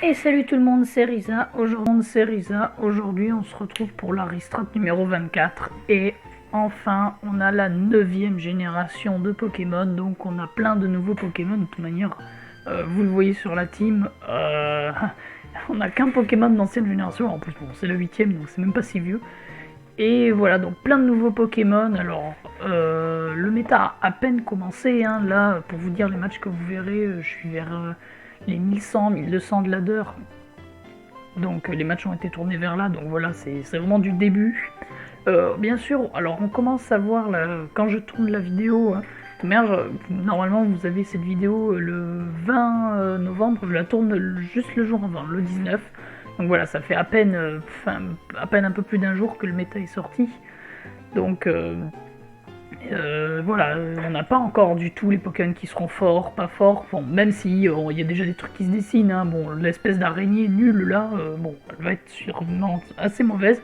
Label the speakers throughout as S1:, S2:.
S1: Et salut tout le monde, c'est Risa. Aujourd'hui, on se retrouve pour la Restart numéro 24. Et enfin, on a la 9e génération de Pokémon. Donc, on a plein de nouveaux Pokémon. De toute manière, vous le voyez sur la team. On n'a qu'un Pokémon d'ancienne génération. En plus, bon, c'est le 8e, donc c'est même pas si vieux. Et voilà, donc plein de nouveaux Pokémon. Alors, le méta a à peine commencé. Hein. Là, pour vous dire les matchs que vous verrez, je suis vers les 1100, 1200 de ladder. Donc les matchs ont été tournés vers là. Donc voilà, c'est vraiment du début. Bien sûr, alors on commence à voir, là, quand je tourne la vidéo, normalement vous avez cette vidéo le 20 novembre. Je la tourne juste le jour avant, le 19. Donc voilà, ça fait à peine un peu plus d'un jour que le méta est sorti. Donc voilà, on n'a pas encore du tout les Pokémon qui seront forts, pas forts. Bon, même si il y a déjà des trucs qui se dessinent. Hein. Bon, l'espèce d'araignée nulle là, bon, elle va être sûrement assez mauvaise.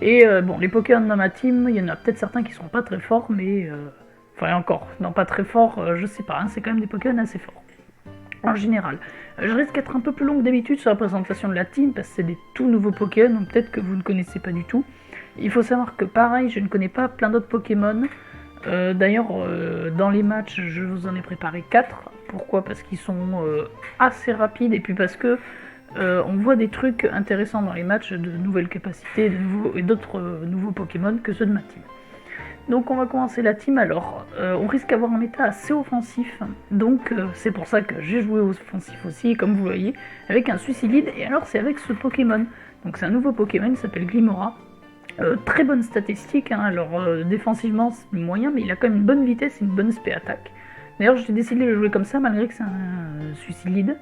S1: Et bon, les Pokémon dans ma team, il y en a peut-être certains qui sont pas très forts, mais enfin encore, non pas très forts, je sais pas. Hein, c'est quand même des Pokémon assez forts. En général. Je risque d'être un peu plus long que d'habitude sur la présentation de la team parce que c'est des tout nouveaux Pokémon, donc peut-être que vous ne connaissez pas du tout. Il faut savoir que pareil, je ne connais pas plein d'autres Pokémon. D'ailleurs, dans les matchs, je vous en ai préparé 4. Pourquoi ? Parce qu'ils sont assez rapides et puis parce que on voit des trucs intéressants dans les matchs, de nouvelles capacités et d'autres nouveaux Pokémon que ceux de ma team. Donc on va commencer la team. Alors, on risque d'avoir un méta assez offensif, donc c'est pour ça que j'ai joué offensif aussi, comme vous voyez, avec un Suicilide, et alors c'est avec ce Pokémon. Donc c'est un nouveau Pokémon, il s'appelle Glimmora. Très bonne statistique, hein. Alors défensivement c'est moyen, mais il a quand même une bonne vitesse et une bonne SP attaque. D'ailleurs j'ai décidé de le jouer comme ça, malgré que c'est un Suicilide.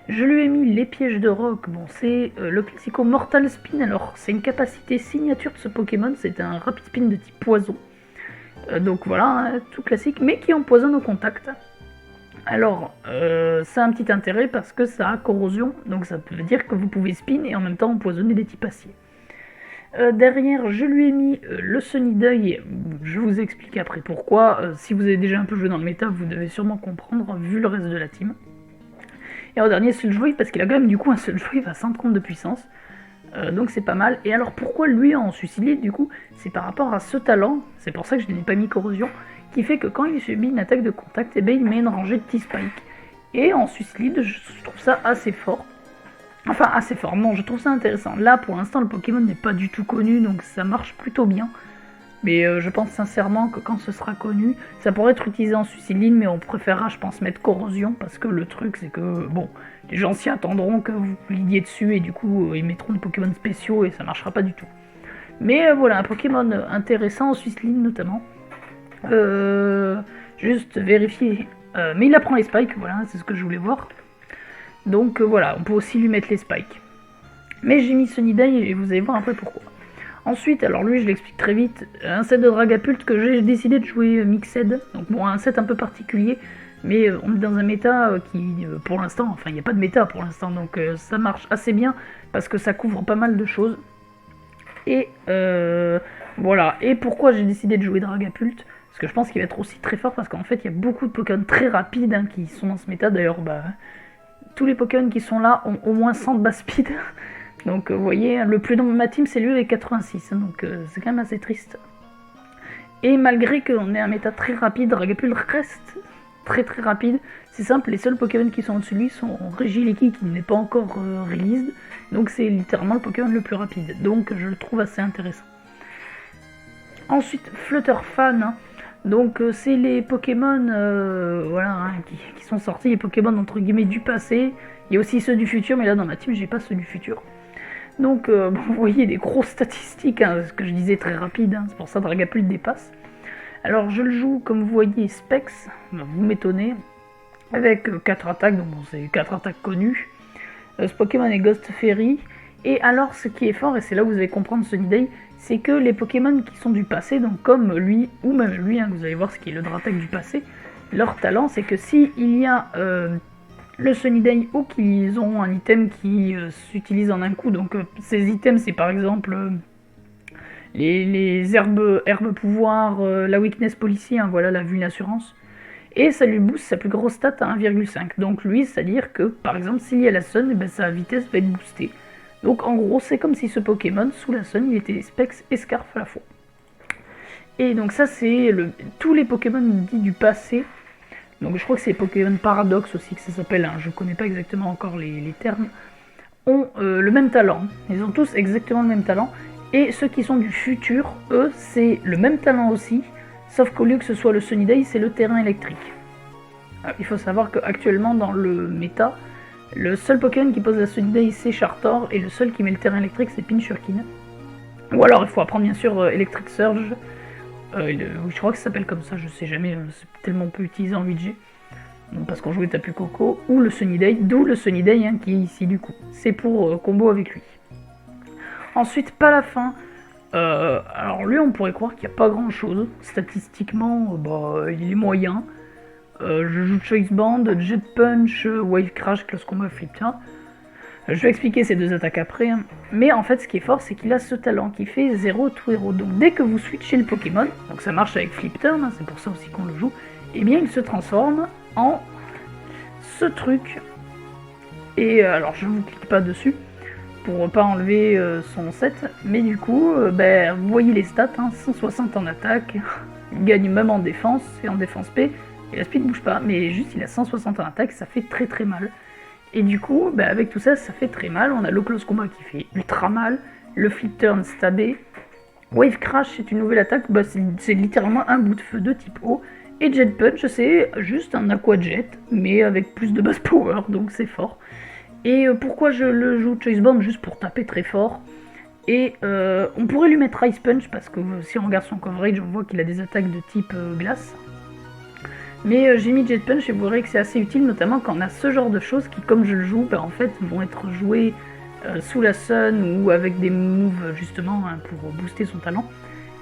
S1: Je lui ai mis les pièges de roc. Bon, c'est le classico Mortal Spin. Alors c'est une capacité signature de ce Pokémon, c'est un Rapid Spin de type poison. Donc voilà, hein, tout classique, mais qui empoisonne au contact. Alors, ça a un petit intérêt parce que ça a corrosion, donc ça veut dire que vous pouvez spin et en même temps empoisonner des types acier. Derrière, je lui ai mis le Sunny Deuil, je vous explique après pourquoi. Si vous avez déjà un peu joué dans le méta, vous devez sûrement comprendre, vu le reste de la team. Et en dernier, Sludge parce qu'il a quand même du coup un Sludge à 130 de puissance. Donc c'est pas mal. Et alors pourquoi lui en Suicilide du coup ? C'est par rapport à ce talent, c'est pour ça que je n'ai pas mis corrosion, qui fait que quand il subit une attaque de contact, eh ben, il met une rangée de T-Spike. Et en Suicilide, je trouve ça assez fort. Enfin assez fort, non, je trouve ça intéressant. Là pour l'instant le Pokémon n'est pas du tout connu, donc ça marche plutôt bien. Mais je pense sincèrement que quand ce sera connu, ça pourrait être utilisé en Suicilide, mais on préférera, je pense, mettre corrosion, parce que le truc, c'est que, bon, les gens s'y attendront que vous lidiez dessus, et du coup, ils mettront des Pokémon spéciaux, et ça marchera pas du tout. Mais voilà, un Pokémon intéressant en Suicilide, notamment. Juste vérifier. Mais il apprend les spikes, voilà, c'est ce que je voulais voir. Donc voilà, on peut aussi lui mettre les spikes. Mais j'ai mis Sunny Day, et vous allez voir un peu pourquoi. Ensuite, alors lui je l'explique très vite, un set de Dragapult que j'ai décidé de jouer Mixed, donc bon un set un peu particulier, mais on est dans un méta qui pour l'instant, enfin il n'y a pas de méta pour l'instant, donc ça marche assez bien parce que ça couvre pas mal de choses. Et voilà, et pourquoi j'ai décidé de jouer Dragapult ? Parce que je pense qu'il va être aussi très fort parce qu'en fait il y a beaucoup de Pokémon très rapides hein, qui sont dans ce méta, d'ailleurs tous les Pokémon qui sont là ont au moins 100 de base speed. Donc vous voyez, le plus long de ma team c'est lui avec 86, hein, donc c'est quand même assez triste. Et malgré qu'on ait un méta très rapide, Dragapult reste très très rapide. C'est simple, les seuls Pokémon qui sont au-dessus de lui sont Regiliki qui n'est pas encore released, donc c'est littéralement le Pokémon le plus rapide, donc je le trouve assez intéressant. Ensuite, Flutterfan, hein. Donc c'est les Pokémon voilà, hein, qui sont sortis, les Pokémon entre guillemets du passé. Il y a aussi ceux du futur, mais là dans ma team j'ai pas ceux du futur. Donc vous voyez des grosses statistiques, hein, ce que je disais très rapide, hein, c'est pour ça que Dragapult dépasse. Alors je le joue comme vous voyez Specs, vous m'étonnez, avec 4 attaques, donc bon, c'est 4 attaques connues. Ce Pokémon est Ghost Fairy. Et alors ce qui est fort, et c'est là où vous allez comprendre Sunny Day, c'est que les Pokémon qui sont du passé, donc comme lui, ou même lui, hein, vous allez voir ce qui est le Dratak du passé, leur talent c'est que s'il y a le Sunny Day ou qu'ils ont un item qui s'utilise en un coup, donc ces items c'est par exemple les herbes pouvoir, la weakness policy, hein, voilà la vue, l'assurance, et ça lui booste sa plus grosse stat à 1,5. Donc lui, c'est-à-dire que par exemple s'il y a la Sun, et ben, sa vitesse va être boostée. Donc en gros c'est comme si ce Pokémon sous la Sun il était Specs et Scarf à la fois. Et donc ça c'est tous les Pokémon dits du passé. Donc je crois que c'est Pokémon Paradox aussi que ça s'appelle, hein. Je connais pas exactement encore les termes, ont le même talent. Ils ont tous exactement le même talent. Et ceux qui sont du futur, eux, c'est le même talent aussi, sauf qu'au lieu que ce soit le Sunny Day, c'est le terrain électrique. Il faut savoir qu'actuellement dans le méta, le seul Pokémon qui pose la Sunny Day c'est Chartor, et le seul qui met le terrain électrique c'est Pinchurkin. Ou alors il faut apprendre bien sûr Electric Surge, je crois que ça s'appelle comme ça, je sais jamais, c'est tellement peu utilisé en 8G. Parce qu'on jouait Tapu Koko, ou le Sunny Day, d'où le Sunny Day hein, qui est ici du coup. C'est pour combo avec lui. Ensuite, Palafin. Alors lui, on pourrait croire qu'il n'y a pas grand chose. Statistiquement, il est moyen. Je joue Choice Band, Jet Punch, Wave Crash, Close Combat, Flip Turn. Je vais expliquer ces deux attaques après. Hein. Mais en fait, ce qui est fort, c'est qu'il a ce talent qui fait 0 to Hero. Donc dès que vous switchez le Pokémon, donc ça marche avec Flip Turn, hein, c'est pour ça aussi qu'on le joue, et bien il se transforme en ce truc. Et alors je ne vous clique pas dessus pour pas enlever son set, mais du coup, vous voyez les stats, hein, 160 en attaque, il gagne même en défense et en défense P, et la speed bouge pas, mais juste il a 160 en attaque, ça fait très très mal. Et du coup, avec tout ça, ça fait très mal. On a le Close Combat qui fait ultra mal, le Flip Turn stabé, Wave Crash c'est une nouvelle attaque, c'est littéralement un bout de feu de type eau, et Jet Punch c'est juste un Aqua Jet, mais avec plus de base power, donc c'est fort. Et pourquoi je le joue Choice Band? Juste pour taper très fort. Et on pourrait lui mettre Ice Punch, parce que si on regarde son coverage, on voit qu'il a des attaques de type glace. Mais j'ai mis Jet Punch et vous verrez que c'est assez utile, notamment quand on a ce genre de choses qui, comme je le joue, en fait, vont être jouées sous la Sun ou avec des moves justement hein, pour booster son talent.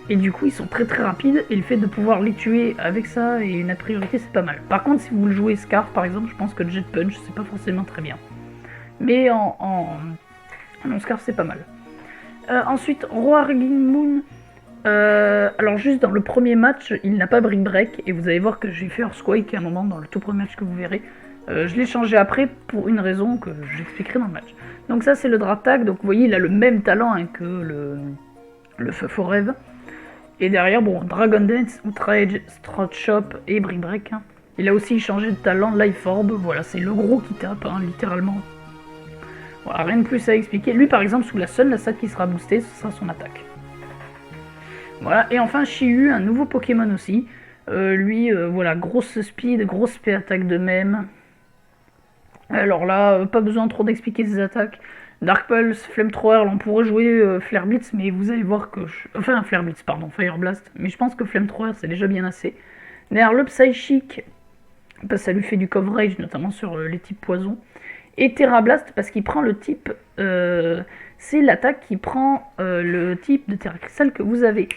S1: Et du coup, ils sont très très rapides, et le fait de pouvoir les tuer avec ça et une priorité, c'est pas mal. Par contre, si vous le jouez Scarf, par exemple, je pense que Jet Punch, c'est pas forcément très bien. Mais en Scarf, c'est pas mal. Ensuite, Roarging Moon. Alors juste dans le premier match, il n'a pas Brick Break, et vous allez voir que j'ai fait Earthquake à un moment dans le tout premier match que vous verrez. Je l'ai changé après pour une raison que j'expliquerai dans le match. Donc ça c'est le Dratak, donc vous voyez il a le même talent hein, que le Feu Forever. Et derrière, Dragon Dance, Outrage, Strut Shop et Brick Break. Hein. Il a aussi changé de talent Life Orb, voilà c'est le gros qui tape, hein, littéralement. Voilà, rien de plus à expliquer. Lui par exemple sous la Sun, la stat qui sera boostée, ce sera son attaque. Voilà, et enfin Shiyu, un nouveau Pokémon aussi. Lui, voilà, grosse speed, grosse P attaque de même. Alors là, pas besoin trop d'expliquer ses attaques. Dark Pulse, Flamethrower, on pourrait jouer Flare Blitz, mais vous allez voir que... Enfin, Flare Blitz, pardon, Fire Blast. Mais je pense que Flamethrower, c'est déjà bien assez. Derrière le Psychic, parce que ça lui fait du coverage, notamment sur les types poison. Et Terra Blast, parce qu'il prend le type... c'est l'attaque qui prend le type de Terra Crystal que vous avez.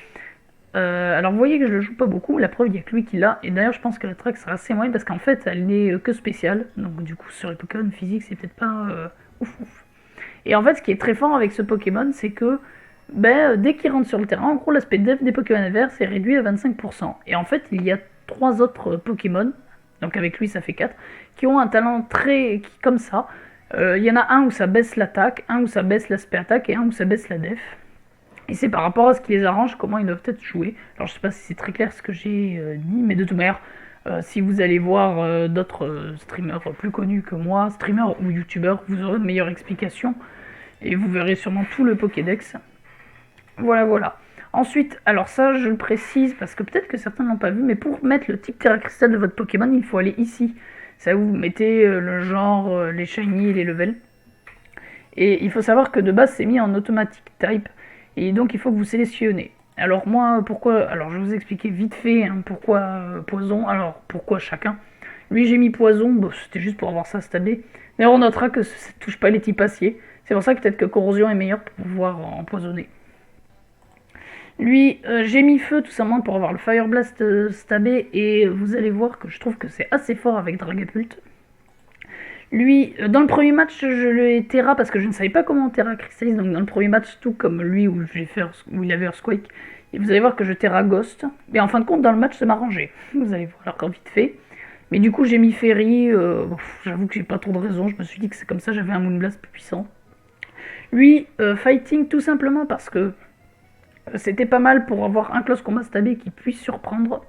S1: Alors vous voyez que je le joue pas beaucoup, la preuve il n'y a que lui qui l'a, et d'ailleurs je pense que la track sera assez moyenne parce qu'en fait elle n'est que spéciale, donc du coup sur les Pokémon physiques c'est peut-être pas ouf. Et en fait ce qui est très fort avec ce Pokémon c'est que dès qu'il rentre sur le terrain, en gros l'aspect def des Pokémon adverses est réduit à 25%. Et en fait il y a 3 autres Pokémon, donc avec lui ça fait 4, qui ont un talent très comme ça. Il y en a un où ça baisse l'attaque, un où ça baisse l'aspect attaque et un où ça baisse la def. Et c'est par rapport à ce qui les arrange, comment ils doivent être joués. Alors je sais pas si c'est très clair ce que j'ai dit, mais de toute manière, si vous allez voir d'autres streamers plus connus que moi, streamers ou youtubeurs, vous aurez une meilleure explication. Et vous verrez sûrement tout le Pokédex. Voilà. Ensuite, alors ça je le précise parce que peut-être que certains ne l'ont pas vu, mais pour mettre le type Terra Crystal de votre Pokémon, il faut aller ici. Ça vous mettez le genre, les shiny et les levels. Et il faut savoir que de base c'est mis en automatic type. Et donc il faut que vous sélectionnez. Alors moi, pourquoi... Alors je vais vous expliquer vite fait hein, pourquoi poison. Alors pourquoi chacun. Lui j'ai mis poison, c'était juste pour avoir ça stabé. D'ailleurs on notera que ça ne touche pas les types acier. C'est pour ça que peut-être que corrosion est meilleur pour pouvoir empoisonner. Lui, j'ai mis feu tout simplement pour avoir le Fire Blast stabé. Et vous allez voir que je trouve que c'est assez fort avec Dragapult. Lui, dans le premier match, je l'ai Terra parce que je ne savais pas comment Terra cristallise. Donc dans le premier match, tout comme lui où il avait Earthquake, et vous allez voir que je Terra Ghost. Et en fin de compte, dans le match, ça m'a arrangé. Vous allez voir vite fait. Mais du coup j'ai mis Ferry, j'avoue que j'ai pas trop de raison, je me suis dit que c'est comme ça, j'avais un Moonblast plus puissant. Lui, Fighting tout simplement parce que c'était pas mal pour avoir un close combat stabé qui puisse surprendre.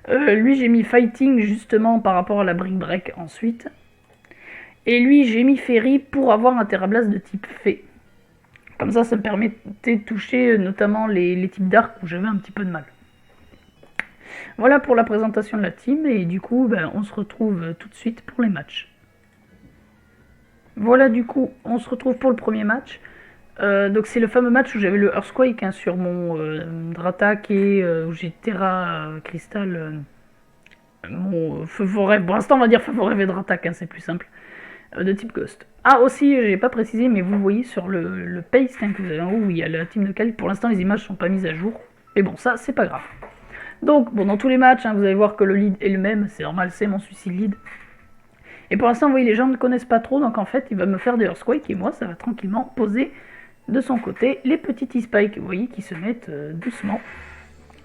S1: Lui j'ai mis Fighting justement par rapport à la Brick Break ensuite. Et lui j'ai mis Ferry pour avoir un Terra Blast de type Fée. Comme ça me permettait de toucher notamment les types d'arc où j'avais un petit peu de mal. Voilà pour la présentation de la team, et du coup, on se retrouve tout de suite pour les matchs. Voilà, du coup, on se retrouve pour le premier match. Donc c'est le fameux match où j'avais le Earthquake hein, sur mon Dratak et où j'ai Terra Crystal, mon Feu Forêt. Pour l'instant, on va dire Feu Forêt et Dratak, hein, c'est plus simple. De type Ghost. Ah aussi, j'ai pas précisé, mais vous voyez sur le paste hein, que vous avez en haut où il y a la team de Kali, pour l'instant les images sont pas mises à jour. Mais bon, ça c'est pas grave. Donc, bon, dans tous les matchs, hein, vous allez voir que le lead est le même, c'est normal, c'est mon suicide lead. Et pour l'instant, vous voyez, les gens ne connaissent pas trop, donc en fait, il va me faire des Earthquake, et moi, ça va tranquillement poser de son côté les petits T-Spike, vous voyez, qui se mettent doucement.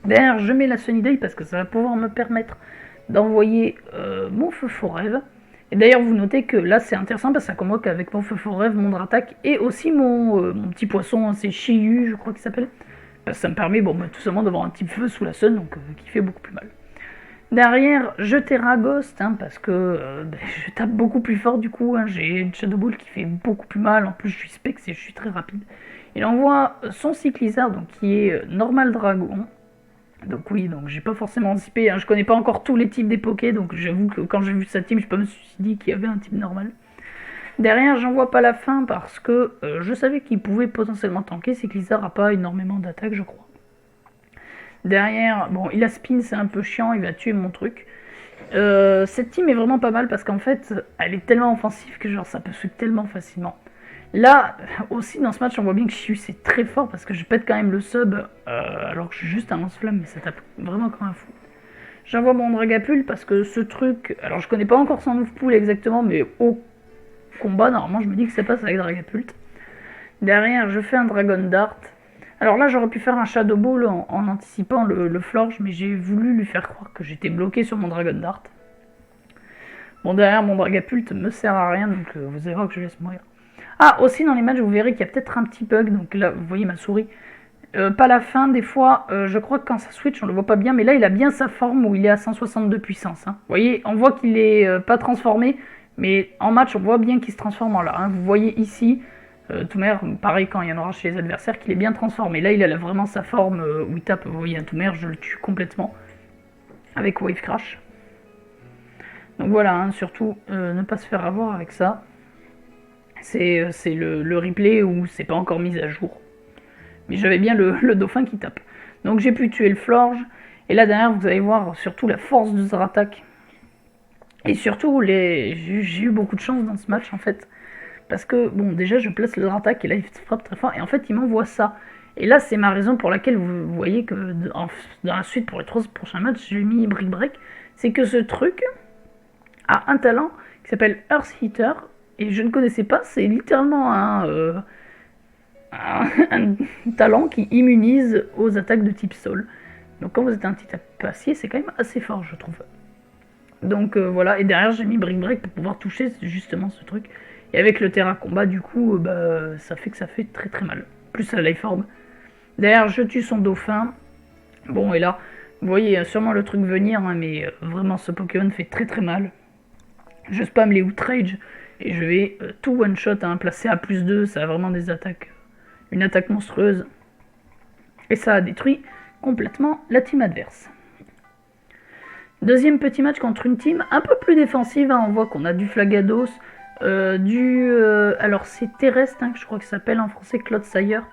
S1: D'ailleurs, je mets la Sunny Day parce que ça va pouvoir me permettre d'envoyer mon Feu Forêt. Et d'ailleurs, vous notez que là, c'est intéressant parce que ça convoque avec mon Feu Forêt, mon Dratak, et aussi mon petit poisson, hein, c'est Shiyu, je crois qu'il s'appelle. Parce que ça me permet tout simplement d'avoir un petit feu sous la sun, donc qui fait beaucoup plus mal. Derrière, je Terra Ghost, hein, parce que je tape beaucoup plus fort du coup, hein, j'ai une Shadow Ball qui fait beaucoup plus mal, en plus je suis Specs et je suis très rapide. Il envoie son Cyclizard, donc qui est normal dragon. Donc oui, donc j'ai pas forcément anticipé, hein, je connais pas encore tous les types des Pokés, donc j'avoue que quand j'ai vu sa team, je me suis dit qu'il y avait un type normal. Derrière, j'en vois pas la fin parce que je savais qu'il pouvait potentiellement tanker, c'est que Lizard a pas énormément d'attaque, je crois. Derrière, bon, il a spin, c'est un peu chiant, il va tuer mon truc. Cette team est vraiment pas mal parce qu'en fait, elle est tellement offensive que genre ça peut sweep tellement facilement. Là, aussi dans ce match, on voit bien que Shiyu c'est très fort parce que je pète quand même le sub alors que je suis juste un lance-flamme, mais ça tape vraiment comme un fou. J'envoie mon Dragapult parce que ce truc, alors je connais pas encore son move pool exactement, mais au combat, normalement, je me dis que ça passe avec Dragapult. Derrière, je fais un Dragon Dart. Alors là, j'aurais pu faire un Shadow Ball en anticipant le Florge, mais j'ai voulu lui faire croire que j'étais bloqué sur mon Dragon Dart. Bon, derrière, mon Dragapult me sert à rien, donc vous allez voir que je laisse mourir. Ah, aussi dans les matchs, vous verrez qu'il y a peut-être un petit bug, donc là, vous voyez ma souris. Pas la fin, des fois, je crois que quand ça switch, on le voit pas bien, mais là, il a bien sa forme où il est à 162 puissance. Hein. Vous voyez, on voit qu'il est pas transformé, mais en match, on voit bien qu'il se transforme en là. Hein. Vous voyez ici, Toumer, pareil quand il y en aura chez les adversaires, qu'il est bien transformé. Là, il a vraiment sa forme où il tape, vous voyez, un Toumer, je le tue complètement avec Wave Crash. Donc voilà, hein, surtout, ne pas se faire avoir avec ça. C'est le replay où c'est pas encore mis à jour. Mais j'avais bien le dauphin qui tape. Donc j'ai pu tuer le Florge. Et là derrière, vous allez voir surtout la force de Zeratak. Et surtout, j'ai eu beaucoup de chance dans ce match en fait. Parce que, bon, déjà je place le Zeratak et là il frappe très fort. Et en fait, il m'envoie ça. Et là, c'est ma raison pour laquelle vous voyez que dans la suite, pour les 3 prochains matchs, j'ai mis Brick Break. C'est que ce truc a un talent qui s'appelle Earth Hitter. Et je ne connaissais pas, c'est littéralement un talent qui immunise aux attaques de type sol. Donc quand vous êtes un type acier, c'est quand même assez fort, je trouve. Donc voilà, et derrière j'ai mis Brick Break pour pouvoir toucher justement ce truc. Et avec le Terra Combat, du coup, ça fait que ça fait très très mal. Plus la Life Orb. Derrière, je tue son dauphin. Bon, et là, vous voyez sûrement le truc venir, hein, mais vraiment ce Pokémon fait très très mal. Je spam les Outrage et je vais tout one-shot, hein, placer à plus 2, ça a vraiment des attaques. Une attaque monstrueuse. Et ça a détruit complètement la team adverse. Deuxième petit match contre une team un peu plus défensive. Hein. On voit qu'on a du Flagados, alors c'est Terrestre, hein, je crois que ça s'appelle en français Clodsire.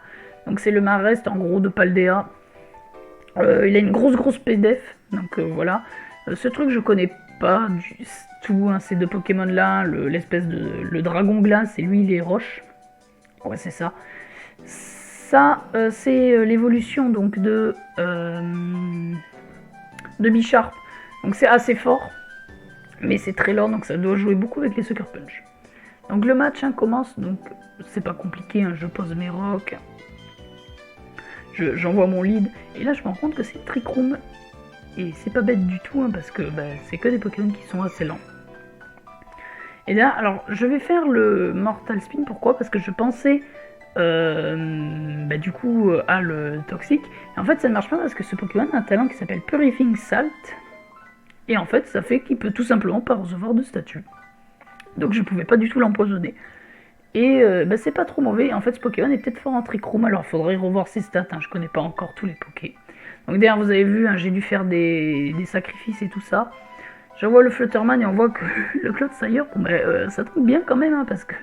S1: Donc c'est le Marest en gros de Paldea. Il a une grosse PDF. Donc voilà. Ce truc je connais pas du tout. Hein, ces deux Pokémon là. L'espèce de. Le dragon glace et lui il est roche. Ouais c'est ça. Ça, c'est l'évolution donc de Bisharp. Donc c'est assez fort, mais c'est très lent, donc ça doit jouer beaucoup avec les Sucker Punch. Donc le match hein, commence, donc c'est pas compliqué, hein, je pose mes rocks, j'envoie mon lead, et là je me rends compte que c'est Trick Room et c'est pas bête du tout, hein, parce que c'est que des Pokémon qui sont assez lents. Et là, alors, je vais faire le Mortal Spin, pourquoi? Parce que je pensais, du coup, à le Toxic. Et en fait, ça ne marche pas parce que ce Pokémon a un talent qui s'appelle Purifying Salt. Et en fait, ça fait qu'il peut tout simplement pas recevoir de statut. Donc je pouvais pas du tout l'empoisonner. Et c'est pas trop mauvais. En fait, ce Pokémon est peut-être fort en Trick Room, alors il faudrait revoir ses stats, hein. Je connais pas encore tous les Pokés. Donc derrière, vous avez vu, hein, j'ai dû faire des sacrifices et tout ça. Je vois le Flutterman et on voit que le Clodsire, ça tombe bien quand même, hein, parce que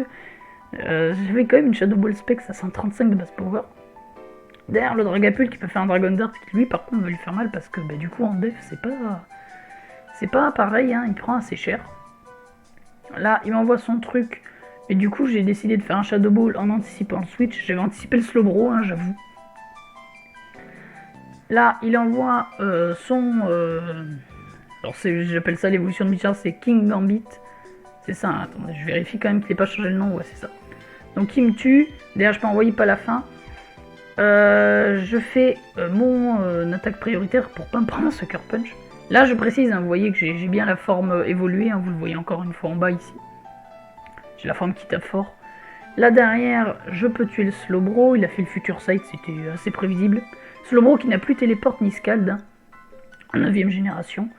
S1: j'avais quand même une Shadow Ball Specs à 135 de base power. Derrière, le Dragapult qui peut faire un Dragon Dart, qui lui par contre va lui faire mal parce que du coup en def c'est pas pareil, hein, il prend assez cher. Là, il m'envoie son truc, mais du coup j'ai décidé de faire un Shadow Ball en anticipant le switch. J'avais anticipé le Slowbro, hein, j'avoue. Là, il envoie son... alors j'appelle ça l'évolution de Bichard, c'est King Gambit. C'est ça, hein, attendez, je vérifie quand même qu'il n'ait pas changé le nom, ouais c'est ça. Donc il me tue, d'ailleurs je peux envoyer pas la fin. Je fais mon attaque prioritaire pour pas me prendre un Sucker Punch. Là je précise, hein, vous voyez que j'ai bien la forme évoluée, hein, vous le voyez encore une fois en bas ici. J'ai la forme qui tape fort. Là derrière, je peux tuer le Slowbro, il a fait le Future Sight, c'était assez prévisible. Slowbro qui n'a plus Téléport ni Scald, hein, en 9ème génération.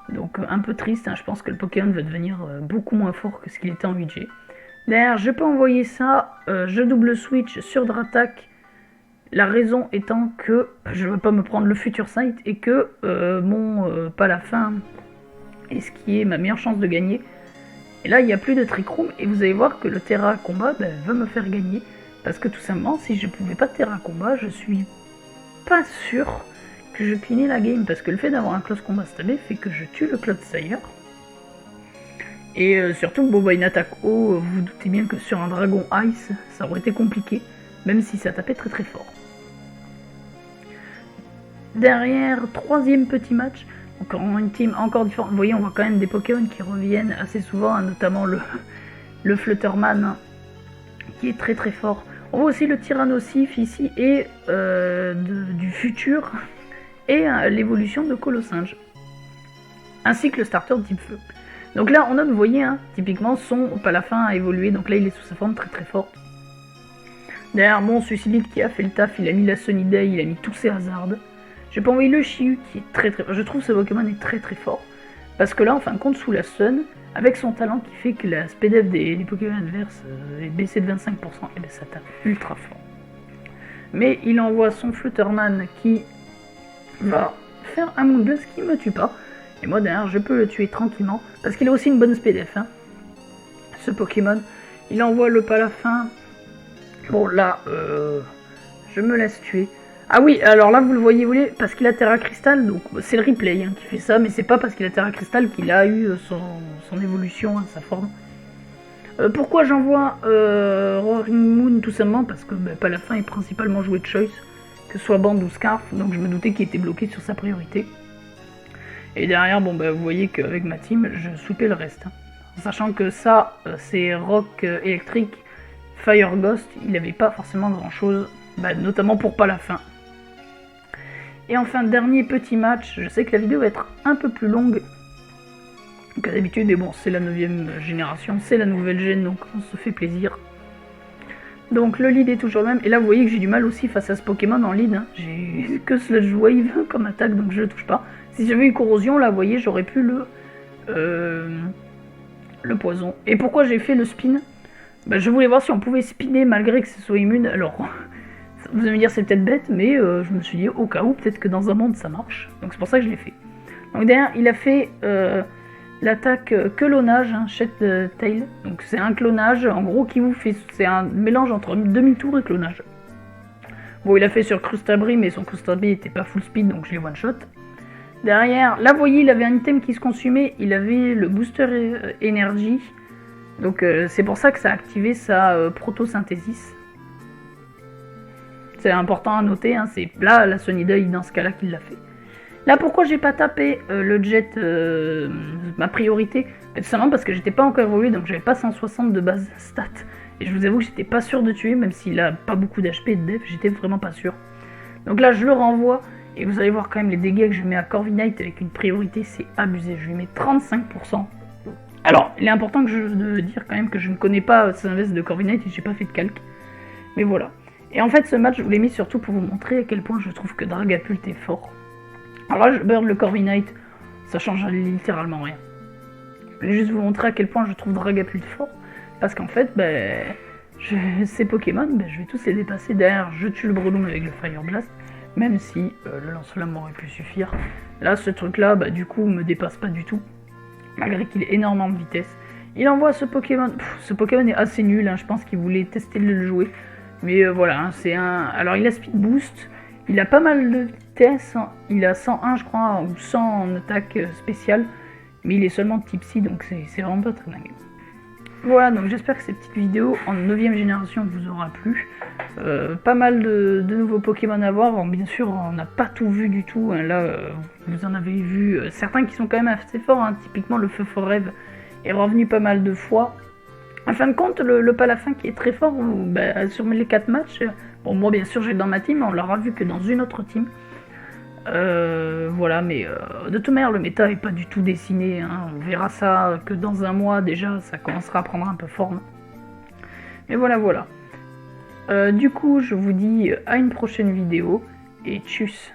S1: Donc un peu triste, hein, je pense que le Pokémon va devenir beaucoup moins fort que ce qu'il était en 8G. Derrière, je peux envoyer ça, je double switch sur Dratak. La raison étant que je ne veux pas me prendre le Future Sight et que mon Palafin est ce qui est ma meilleure chance de gagner. Et là, il n'y a plus de Trick Room et vous allez voir que le Terra Combat va me faire gagner. Parce que tout simplement, si je ne pouvais pas Terra Combat, je suis pas sûr que je cleanais la game. Parce que le fait d'avoir un Close Combat stabé fait que je tue le Clodsire. Et surtout, une attaque haut, vous doutez bien que sur un Dragon Ice, ça aurait été compliqué. Même si ça tapait très très fort. Derrière, 3ème petit match, encore une team encore différente. Vous voyez, on voit quand même des Pokémon qui reviennent assez souvent, hein, notamment le Flutterman, hein, qui est très très fort. On voit aussi le Tyrannosif ici, et du futur, et l'évolution de Colossinge. Ainsi que le starter type feu. Donc là, on a, vous voyez, hein, typiquement, son Palafin a évolué, donc là il est sous sa forme très très forte. Derrière, mon Suicide qui a fait le taf, il a mis la Sunny Day, il a mis tous ses hasards. J'ai pas envoyé le Chiyu qui est très très fort. Je trouve ce Pokémon est très très fort. Parce que là, en fin de compte, sous la Sun, avec son talent qui fait que la SPDF des Pokémon adverses est baissée de 25%, et ça tape ultra fort. Mais il envoie son Flutterman qui va faire un Moonblast qui me tue pas. Et moi derrière, je peux le tuer tranquillement. Parce qu'il a aussi une bonne SPDF, hein, ce Pokémon. Il envoie le Palafin. Bon là, je me laisse tuer. Ah oui, alors là vous le voyez, parce qu'il a Terra Crystal, donc c'est le replay qui fait ça, mais c'est pas parce qu'il a Terra Crystal qu'il a eu son évolution, hein, sa forme. Pourquoi j'envoie Roaring Moon? Tout simplement parce que Palafin est principalement joué de choice, que ce soit Band ou Scarf, donc je me doutais qu'il était bloqué sur sa priorité. Et derrière, vous voyez qu'avec ma team, je sweepais le reste. Hein. Sachant que ça, c'est Rock électrique, Fire Ghost, il n'avait pas forcément grand chose, notamment pour Palafin. Et enfin, dernier petit match, je sais que la vidéo va être un peu plus longue que d'habitude, mais bon, c'est la 9ème génération, c'est la nouvelle gène, donc on se fait plaisir. Donc le lead est toujours le même, et là vous voyez que j'ai du mal aussi face à ce Pokémon en lead, hein. J'ai que Sludge Wave comme attaque, donc je le touche pas. Si j'avais eu Corrosion, là vous voyez, j'aurais pu le poison. Et pourquoi j'ai fait le spin? Je voulais voir si on pouvait spinner malgré que ce soit immune, alors... Vous allez me dire c'est peut-être bête, mais je me suis dit au cas où, peut-être que dans un monde ça marche. Donc c'est pour ça que je l'ai fait. Donc derrière, il a fait l'attaque clonage, hein, Shed Tail. Donc c'est un clonage, en gros, qui vous fait... C'est un mélange entre demi-tour et clonage. Bon, il a fait sur Crustabri, mais son Crustabri était pas full speed, donc je l'ai one-shot. Derrière, là, vous voyez, il avait un item qui se consumait, il avait le booster énergie. Donc c'est pour ça que ça a activé sa protosynthesis. C'est important à noter, hein, c'est là la Sunny Day dans ce cas-là qu'il l'a fait. Là, pourquoi j'ai pas tapé le jet, ma priorité? Tout simplement parce que j'étais pas encore évolué, donc j'avais pas 160 de base stat. Et je vous avoue que j'étais pas sûr de tuer, même s'il a pas beaucoup d'HP et de def, j'étais vraiment pas sûr. Donc là, je le renvoie, Et vous allez voir quand même les dégâts que je mets à Corviknight avec une priorité, c'est abusé. Je lui mets 35%. Alors, il est important de dire quand même que je ne connais pas ces invests de Corviknight et j'ai pas fait de calque. Mais voilà. Et en fait, ce match, je vous l'ai mis surtout pour vous montrer à quel point je trouve que Dragapult est fort. Alors là, je burn le Corviknight, ça change littéralement rien. Je vais juste vous montrer à quel point je trouve Dragapult fort. Parce qu'en fait, ces Pokémon, je vais tous les dépasser. Derrière, je tue le Breloom avec le Fire Blast. Même si le lance-flamme aurait pu suffire. Là, ce truc-là, du coup, me dépasse pas du tout. Malgré qu'il ait énormément de vitesse. Il envoie ce Pokémon. Ce Pokémon est assez nul, hein, je pense qu'il voulait tester de le jouer. Mais voilà, hein, c'est un... Alors, il a Speed Boost. Il a pas mal de vitesse. Hein. Il a 101, je crois, ou 100 en attaque spéciale. Mais il est seulement de type Psy, donc c'est vraiment pas très dingue. Voilà, donc j'espère que cette petite vidéo en 9ème génération vous aura plu. Pas mal de nouveaux Pokémon à voir. Bon, bien sûr, on n'a pas tout vu du tout. Hein. Là, vous en avez vu certains qui sont quand même assez forts. Hein. Typiquement, le Feu Forêve est revenu pas mal de fois. En fin de compte, le Palafin qui est très fort, sur les 4 matchs, bon, moi bien sûr j'ai dans ma team, on l'aura vu que dans une autre team. Voilà, mais de toute manière, le méta est pas du tout dessiné. Hein. On verra ça que dans un mois déjà, ça commencera à prendre un peu forme. Mais voilà. Du coup, je vous dis à une prochaine vidéo et tchuss.